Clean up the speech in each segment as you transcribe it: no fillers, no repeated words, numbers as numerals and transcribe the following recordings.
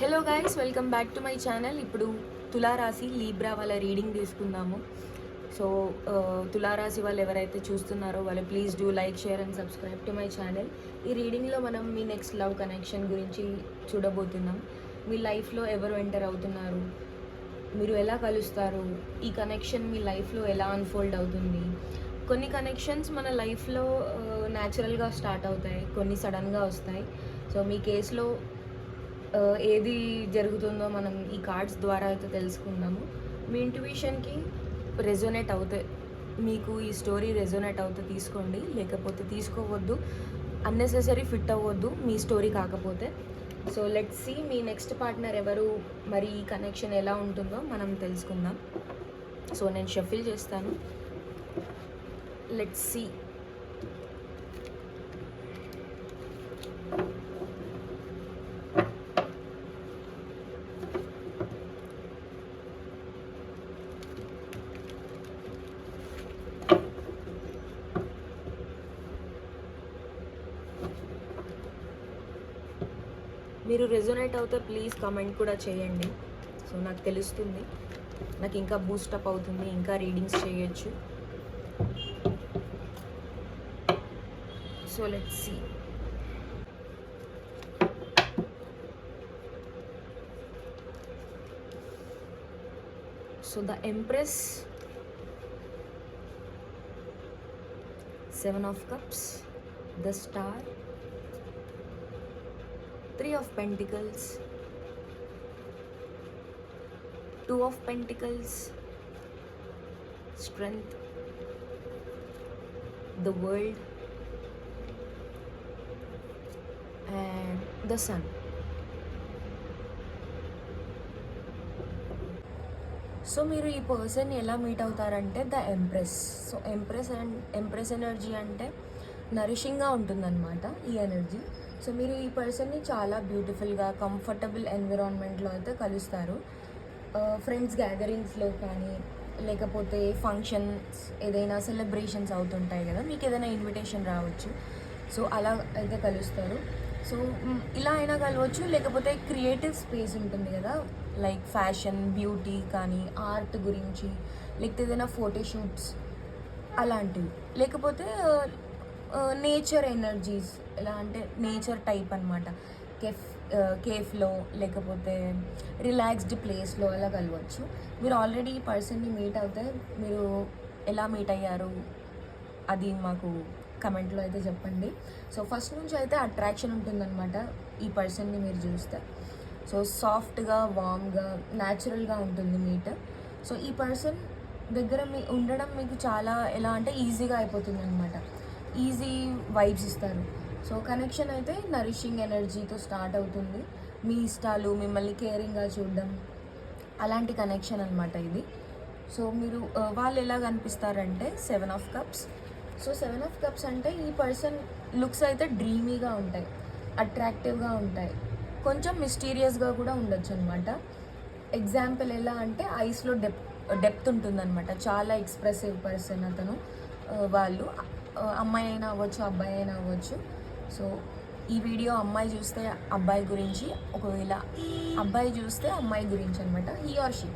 Hello guys, welcome back to my channel. ఇప్పుడు తులారాశి Libra వాళ్ళ రీడింగ్ తీసుకుందాము. సో తులారాశి వాళ్ళు ఎవరైతే చూస్తున్నారో వాళ్ళు please do like, share and subscribe to my channel. ఈ రీడింగ్లో మనం మీ నెక్స్ట్ లవ్ కనెక్షన్ గురించి చూడబోతున్నాం. మీ లైఫ్లో ఎవరు ఎంటర్ అవుతున్నారు, మీరు ఎలా కలుస్తారు, ఈ కనెక్షన్ మీ లైఫ్లో ఎలా అన్ఫోల్డ్ అవుతుంది. కొన్ని కనెక్షన్స్ మన లైఫ్లో న్యాచురల్గా స్టార్ట్ అవుతాయి, కొన్ని సడన్గా వస్తాయి. సో మీ కేసులో ఏది జరుగుతుందో మనం ఈ కార్డ్స్ ద్వారా అయితే తెలుసుకుందాము. మీ ఇంట్యూషన్కి రెజోనేట్ అవుతాయి, మీకు ఈ స్టోరీ రెజోనేట్ అవుతే తీసుకోండి, లేకపోతే తీసుకోవద్దు. అన్నెసెసరీ ఫిట్ అవ్వద్దు మీ స్టోరీ కాకపోతే. సో లెట్స్ సీ మీ నెక్స్ట్ పార్ట్నర్ ఎవరు, మరి ఈ కనెక్షన్ ఎలా ఉంటుందో మనం తెలుసుకుందాం. సో నేను షఫిల్ చేస్తాను. Let's see. మీరు రెజోనేట్ అవుతే ప్లీజ్ కామెంట్ కూడా చేయండి. సో నాకు తెలుస్తుంది, నాకు ఇంకా బూస్టప్ అవుతుంది, ఇంకా రీడింగ్స్ చేయొచ్చు. So let's see. So the empress, 7 of cups, the star, 3 of pentacles, 2 of pentacles, strength, the world, and the sun. So మీరు ఈ పర్సన్ ఎలా మీట్ అవుతారంటే the empress. So empress energy అంటే నరిషింగ్గా ఉంటుందన్నమాట ఈ ఎనర్జీ. సో మీరు ఈ పర్సన్ని చాలా బ్యూటిఫుల్గా కంఫర్టబుల్ ఎన్విరాన్మెంట్లో అయితే కలుస్తారు. ఫ్రెండ్స్ గ్యాదరింగ్స్లో కానీ, లేకపోతే ఫంక్షన్స్, ఏదైనా సెలబ్రేషన్స్ అవుతుంటాయి కదా, మీకు ఏదైనా ఇన్విటేషన్ రావచ్చు. సో అలా అయితే కలుస్తారు. సో ఇలా అయినా కలవచ్చు, లేకపోతే క్రియేటివ్ స్పేస్ ఉంటుంది కదా, లైక్ ఫ్యాషన్, బ్యూటీ కానీ, ఆర్ట్ గురించి, లేకపోతే ఏదైనా ఫోటోషూట్స్ అలాంటివి, లేకపోతే నేచర్ ఎనర్జీస్, ఎలా అంటే నేచర్ టైప్ అనమాట. కేఫ్లో లేకపోతే రిలాక్స్డ్ ప్లేస్లో అలా కలవచ్చు. మీరు ఆల్రెడీ ఈ పర్సన్ని మీట్ అవుతే మీరు ఎలా మీట్ అయ్యారు అది మాకు కమెంట్లో అయితే చెప్పండి. సో ఫస్ట్ నుంచి అయితే అట్రాక్షన్ ఉంటుందన్నమాట ఈ పర్సన్ని మీరు చూస్తే. సో సాఫ్ట్గా, వామ్గా, న్యాచురల్గా ఉంటుంది మీట్. సో ఈ పర్సన్ దగ్గర ఉండడం మీకు చాలా ఎలా అంటే ఈజీగా అయిపోతుంది అనమాట. ఈజీ వైబ్స్ ఇస్తారు. సో కనెక్షన్ అయితే నరిషింగ్ ఎనర్జీతో స్టార్ట్ అవుతుంది. మీ ఇష్టాలు, మిమ్మల్ని కేరింగ్గా చూడడం, అలాంటి కనెక్షన్ అనమాట ఇది. సో మీరు వాళ్ళు ఎలా కనిపిస్తారంటే 7 of cups. So 7 of cups అంటే ఈ పర్సన్ లుక్స్ అయితే డ్రీమీగా ఉంటాయి, అట్రాక్టివ్గా ఉంటాయి, కొంచెం మిస్టీరియస్గా కూడా ఉండొచ్చు అనమాట. ఎగ్జాంపుల్ ఎలా అంటే ఐస్లో డెప్త్ ఉంటుందన్నమాట. చాలా ఎక్స్ప్రెసివ్ పర్సన్ అతను. వాళ్ళు అమ్మాయి అయినా అవ్వచ్చు, అబ్బాయి అయినా అవ్వచ్చు. సో ఈ వీడియో అమ్మాయి చూస్తే అబ్బాయి గురించి, ఒకవేళ అబ్బాయి చూస్తే అమ్మాయి గురించి అనమాట, హీ ఆర్ షీ.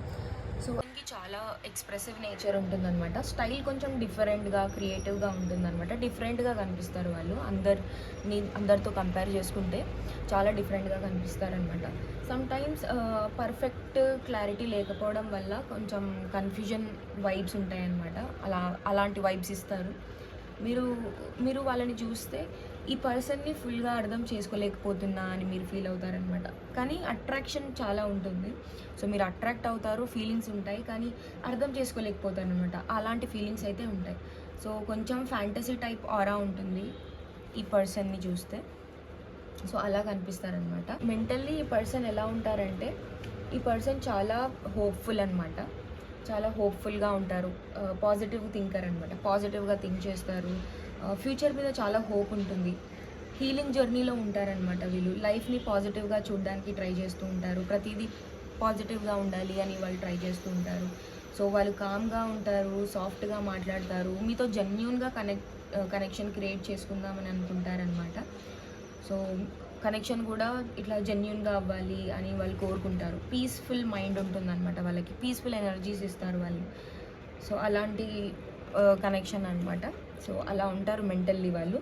సో దీనికి చాలా ఎక్స్ప్రెసివ్ నేచర్ ఉంటుందన్నమాట. స్టైల్ కొంచెం డిఫరెంట్గా, క్రియేటివ్గా ఉంటుందన్నమాట. డిఫరెంట్గా కనిపిస్తారు వాళ్ళు. అందరితో కంపేర్ చేసుకుంటే చాలా డిఫరెంట్గా కనిపిస్తారనమాట. సమ్టైమ్స్ పర్ఫెక్ట్ క్లారిటీ లేకపోవడం వల్ల కొంచెం కన్ఫ్యూజన్ వైబ్స్ ఉంటాయన్నమాట. అలాంటి వైబ్స్ ఇస్తారు. మీరు వాళ్ళని చూస్తే ఈ పర్సన్ని ఫుల్గా అర్థం చేసుకోలేకపోతున్నా అని మీరు ఫీల్ అవుతారనమాట. కానీ అట్రాక్షన్ చాలా ఉంటుంది. సో మీరు అట్రాక్ట్ అవుతారు, ఫీలింగ్స్ ఉంటాయి, కానీ అర్థం చేసుకోలేకపోతారు అనమాట. అలాంటి ఫీలింగ్స్ అయితే ఉంటాయి. సో కొంచెం ఫ్యాంటసీ టైప్ ఆరా ఉంటుంది ఈ పర్సన్ని చూస్తే. సో అలా కనిపిస్తారనమాట. మెంటల్లీ ఈ పర్సన్ ఎలా ఉంటారంటే, ఈ పర్సన్ చాలా హోప్ఫుల్ అనమాట. చాలా హోప్ఫుల్గా ఉంటారు, పాజిటివ్ థింకర్ అనమాట. పాజిటివ్గా థింక్ చేస్తారు, ఫ్యూచర్ మీద చాలా హోప్ ఉంటుంది. హీలింగ్ జర్నీలో ఉంటారనమాట వీళ్ళు. లైఫ్ని పాజిటివ్గా చూడడానికి ట్రై చేస్తూ ఉంటారు. ప్రతిదీ పాజిటివ్గా ఉండాలి అని వాళ్ళు ట్రై చేస్తూ ఉంటారు. సో వాళ్ళు కామ్గా ఉంటారు, సాఫ్ట్గా మాట్లాడతారు, మీతో జెన్యూన్గా కనెక్షన్ క్రియేట్ చేసుకుందామని అనుకుంటారనమాట. సో కనెక్షన్ కూడా ఇట్లా జెన్యున్గా అవ్వాలి అని వాళ్ళు కోరుకుంటారు. పీస్ఫుల్ మైండ్ ఉంటుందన్నమాట వాళ్ళకి, పీస్ఫుల్ ఎనర్జీస్ ఇస్తారు వాళ్ళు. సో అలాంటి కనెక్షన్ అనమాట. సో అలా ఉంటారు మెంటల్లీ వాళ్ళు.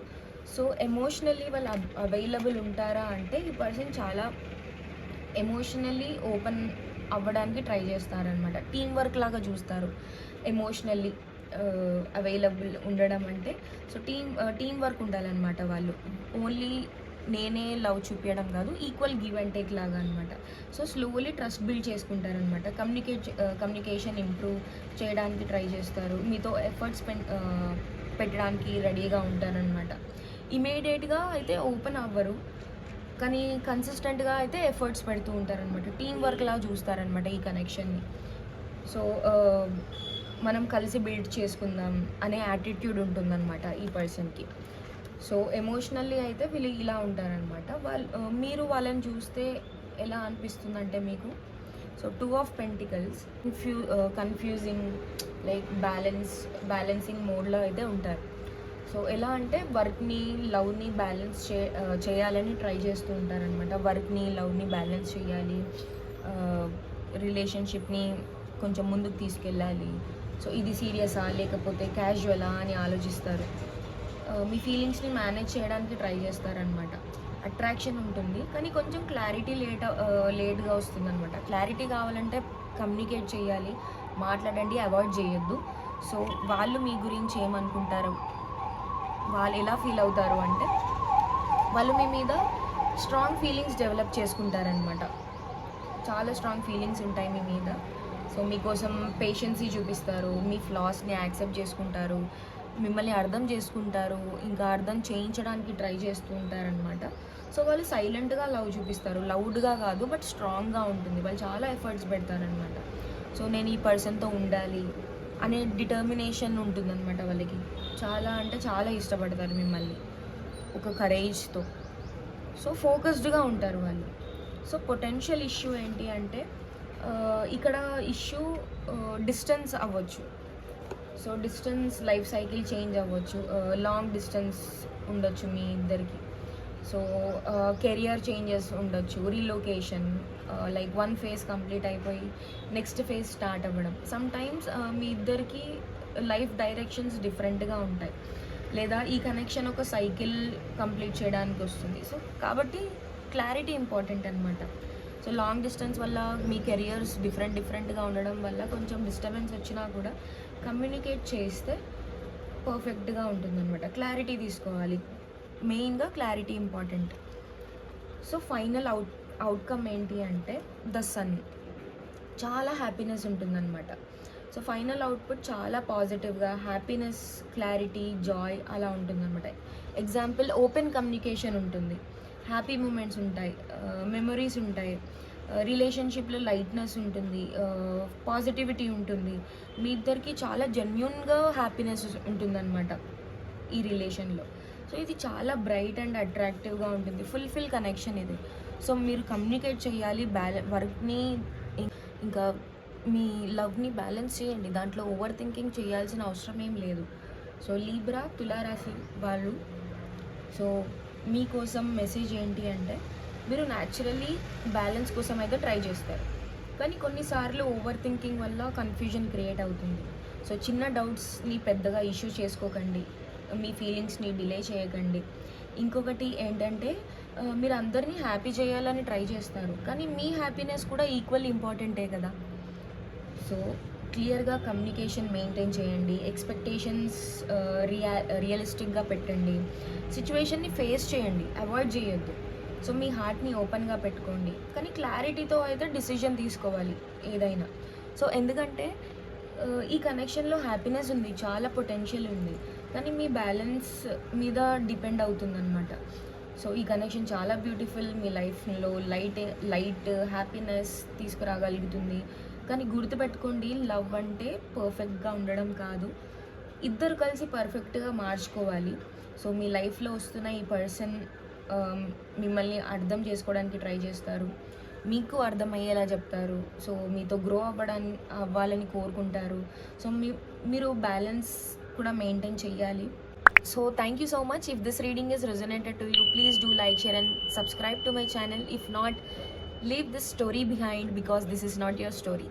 సో ఎమోషనల్లీ వాళ్ళు అవైలబుల్ ఉంటారా అంటే ఈ పర్సన్ చాలా ఎమోషనల్లీ ఓపెన్ అవ్వడానికి ట్రై చేస్తారనమాట. టీం వర్క్ లాగా చూస్తారు ఎమోషనల్లీ అవైలబుల్ ఉండడం అంటే. సో టీం వర్క్ ఉండాలన్నమాట వాళ్ళు. ఓన్లీ నేనే లవ్ చూపించడం కాదు, ఈక్వల్ గివ్ అండ్ టేక్ లాగా అనమాట. సో స్లోలీ ట్రస్ట్ బిల్డ్ చేసుకుంటారనమాట. కమ్యూనికేషన్ ఇంప్రూవ్ చేయడానికి ట్రై చేస్తారు. మీతో ఎఫర్ట్స్ పెట్టడానికి రెడీగా ఉంటారనమాట. ఇమీడియట్గా అయితే ఓపెన్ అవ్వరు, కానీ కన్సిస్టెంట్గా అయితే ఎఫర్ట్స్ పెడుతూ ఉంటారనమాట. టీం వర్క్ లాగా చూస్తారనమాట ఈ కనెక్షన్ని. సో మనం కలిసి బిల్డ్ చేసుకుందాం అనే యాటిట్యూడ్ ఉంటుందన్నమాట ఈ పర్సన్కి. సో ఎమోషనల్లీ అయితే వీళ్ళు ఇలా ఉంటారనమాట. మీరు వాళ్ళని చూస్తే ఎలా అనిపిస్తుందంటే మీకు, so 2 of pentacles confusing, like balancing మోడ్లో అయితే ఉంటారు. సో ఎలా అంటే వర్క్ని లవ్ని బ్యాలెన్స్ చేయాలని ట్రై చేస్తూ ఉంటారనమాట. వర్క్ని లవ్ని బ్యాలెన్స్ చేయాలి, రిలేషన్షిప్ని కొంచెం ముందుకు తీసుకెళ్ళాలి. సో ఇది సీరియసా లేకపోతే క్యాజువలా అని ఆలోచిస్తారు. మీ ఫీలింగ్స్ని మేనేజ్ చేయడానికి ట్రై చేస్తారనమాట. అట్రాక్షన్ ఉంటుంది, కానీ కొంచెం క్లారిటీ లేట్గా వస్తుందన్నమాట. క్లారిటీ కావాలంటే కమ్యూనికేట్ చేయాలి, మాట్లాడండి, అవాయిడ్ చేయొద్దు. సో వాళ్ళు మీ గురించి ఏమనుకుంటారు, వాళ్ళు ఎలా ఫీల్ అవుతారు అంటే, వాళ్ళు మీ మీద స్ట్రాంగ్ ఫీలింగ్స్ డెవలప్ చేసుకుంటారనమాట. చాలా స్ట్రాంగ్ ఫీలింగ్స్ ఉంటాయి మీ మీద. సో మీకోసం పేషెన్సీ చూపిస్తారు, మీ ఫ్లాస్ని యాక్సెప్ట్ చేసుకుంటారు, మిమ్మల్ని అర్థం చేసుకుంటారు, ఇంకా అర్థం చేయించడానికి ట్రై చేస్తూ ఉంటారనమాట. సో వాళ్ళు సైలెంట్గా లవ్ చూపిస్తారు, లౌడ్గా కాదు బట్ స్ట్రాంగ్గా ఉంటుంది. వాళ్ళు చాలా ఎఫర్ట్స్ పెడతారనమాట. సో నేను ఈ పర్సన్తో ఉండాలి అనే డిటర్మినేషన్ ఉంటుందన్నమాట వాళ్ళకి. చాలా అంటే చాలా ఇష్టపడతారు మిమ్మల్ని ఒక కరేజ్తో. సో ఫోకస్డ్గా ఉంటారు వాళ్ళు. సో పొటెన్షియల్ ఇష్యూ ఏంటి అంటే, ఇక్కడ ఇష్యూ డిస్టెన్స్ అవ్వచ్చు. So distance, life cycle change అవ్వచ్చు, లాంగ్ డిస్టెన్స్ ఉండొచ్చు మీ ఇద్దరికి. సో కెరియర్ చేంజెస్ ఉండొచ్చు, relocation, like one phase complete అయిపోయి నెక్స్ట్ ఫేజ్ స్టార్ట్ అవ్వడం. సమ్టైమ్స్ మీ ఇద్దరికి లైఫ్ డైరెక్షన్స్ డిఫరెంట్గా ఉంటాయి, లేదా ఈ కనెక్షన్ ఒక సైకిల్ కంప్లీట్ చేయడానికి వస్తుంది. సో కాబట్టి క్లారిటీ ఇంపార్టెంట్ అనమాట. సో లాంగ్ డిస్టెన్స్ వల్ల మీ కెరియర్స్ డిఫరెంట్గా ఉండడం వల్ల కొంచెం డిస్టర్బెన్స్ వచ్చినా కూడా కమ్యూనికేట్ చేస్తే పర్ఫెక్ట్గా ఉంటుందన్నమాట. క్లారిటీ తీసుకోవాలి, మెయిన్గా clarity important. So final outcome ఏంటి అంటే, ద సన్, చాలా హ్యాపీనెస్ ఉంటుందన్నమాట. సో ఫైనల్ అవుట్పుట్ చాలా పాజిటివ్గా, హ్యాపీనెస్, క్లారిటీ, జాయ్ అలా ఉంటుందన్నమాట. ఎగ్జాంపుల్, ఓపెన్ కమ్యూనికేషన్ ఉంటుంది, హ్యాపీ మూమెంట్స్ ఉంటాయి, మెమొరీస్ ఉంటాయి, రిలేషన్షిప్లో లైట్నెస్ ఉంటుంది, పాజిటివిటీ ఉంటుంది. మీ ఇద్దరికి చాలా జెన్యూన్గా హ్యాపీనెస్ ఉంటుందన్నమాట ఈ రిలేషన్లో. సో ఇది చాలా బ్రైట్ అండ్ అట్రాక్టివ్గా ఉంటుంది, ఫుల్ఫిల్ కనెక్షన్ ఇది. సో మీరు కమ్యూనికేట్ చేయాలి, వర్క్ని ఇంకా మీ లవ్ని బ్యాలెన్స్ చేయండి. దాంట్లో ఓవర్ థింకింగ్ చేయాల్సిన అవసరం ఏం లేదు. సో లీబ్రా, తులారాశి వాళ్ళు, సో మీకోసం మెసేజ్ ఏంటి అంటే, మీరు న్యాచురల్లీ బ్యాలెన్స్ కోసం అయితే ట్రై చేస్తారు, కానీ కొన్నిసార్లు ఓవర్ థింకింగ్ వల్ల కన్ఫ్యూజన్ క్రియేట్ అవుతుంది. సో చిన్న డౌట్స్ని పెద్దగా ఇష్యూ చేసుకోకండి, మీ ఫీలింగ్స్ని డిలే చేయకండి. ఇంకొకటి ఏంటంటే, మీరు అందరినీ హ్యాపీ చేయాలని ట్రై చేస్తారు, కానీ మీ హ్యాపీనెస్ కూడా ఈక్వల్ ఇంపార్టెంటే కదా. సో క్లియర్గా కమ్యూనికేషన్ మెయింటైన్ చేయండి, ఎక్స్పెక్టేషన్స్ రియలిస్టిక్గా పెట్టండి, సిచ్యువేషన్ని ఫేస్ చేయండి, అవాయిడ్ చేయొద్దు. సో మీ హార్ట్ని ఓపెన్గా పెట్టుకోండి, కానీ క్లారిటీతో అయితే డిసిజన్ తీసుకోవాలి ఏదైనా. సో ఎందుకంటే ఈ కనెక్షన్లో హ్యాపీనెస్ ఉంది, చాలా పొటెన్షియల్ ఉంది, కానీ మీ బ్యాలెన్స్ మీద డిపెండ్ అవుతుందన్నమాట. సో ఈ కనెక్షన్ చాలా బ్యూటిఫుల్, మీ లైఫ్లో లైట్ హ్యాపీనెస్ తీసుకురాగలుగుతుంది. కానీ గుర్తుపెట్టుకోండి, లవ్ అంటే పర్ఫెక్ట్గా ఉండడం కాదు, ఇద్దరు కలిసి పర్ఫెక్ట్గా మార్చుకోవాలి. సో మీ లైఫ్లో వస్తున్న ఈ పర్సన్ మిమ్మల్ని అర్థం చేసుకోవడానికి ట్రై చేస్తారు, మీకు అర్థమయ్యేలా చెప్తారు, సో మీతో గ్రో అవ్వాలని కోరుకుంటారు. సో మీరు బ్యాలెన్స్ కూడా మెయింటైన్ చేయాలి. So thank you so much. If this reading is resonated to you, please do like, share and subscribe to my channel. If not, leave this story behind because this is not your story.